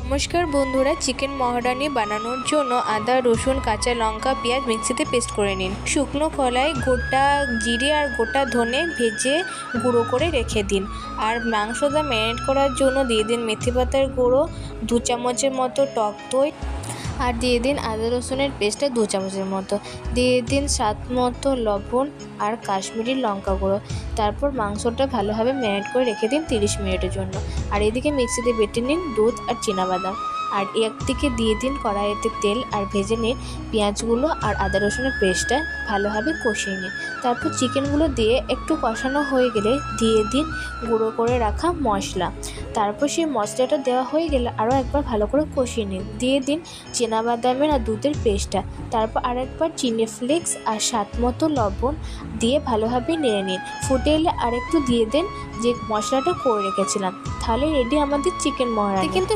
নমস্কার বন্ধুরা, চিকেন মহারানি বানানোর জন্য আদা, রসুন, কাঁচা লঙ্কা, পেঁয়াজ মিক্সিতে পেস্ট করে নিন। শুকনো কলায় গোটা জিরে আর গোটা ধনে ভেজে গুঁড়ো করে রেখে দিন। আর মাংসটা ম্যারিনেট করার জন্য দিয়ে দিন মেথি পাতার গুঁড়ো 2 চামচের মতো, টক দই আর দিয়ে দিন আদা রসুনের পেস্টটা 2 চামচের মতো, দিয়ে দিন স্বাদ মতো লবণ আর কাশ্মীরি লঙ্কা গুঁড়ো। তারপর মাংসটা ভালোভাবে ম্যারিনেট করে রেখে দিন 30 মিনিটের জন্য। আর এদিকে মিক্সিতে বেটে নিন দুধ আর চিনাবাদাম। আর একদিকে দিয়ে দিন কড়াইতে তেল আর ভেজে নিন পেঁয়াজগুলো আর আদা রসুনের পেস্টটা ভালোভাবে কষিয়ে নিন। তারপর চিকেনগুলো দিয়ে একটু কষানো হয়ে গেলে দিয়ে দিন গুঁড়ো করে রাখা মশলা। তারপর সেই মশলাটা দেওয়া হয়ে গেলে আরও একবার ভালো করে কষিয়ে নিন। দিয়ে দিন চিনাবাদামের আর দুধের পেস্টটা। তারপর আরেকবার চিনি ফ্লেক্স আর স্বাদ মতো লবণ দিয়ে ভালোভাবে নেড়ে নিন। ফুটে এলে আরেকটু দিয়ে দেন যে মশলাটা করে রেখেছিলাম। তাহলে রেডি আমাদের চিকেন মহারানি। কিন্তু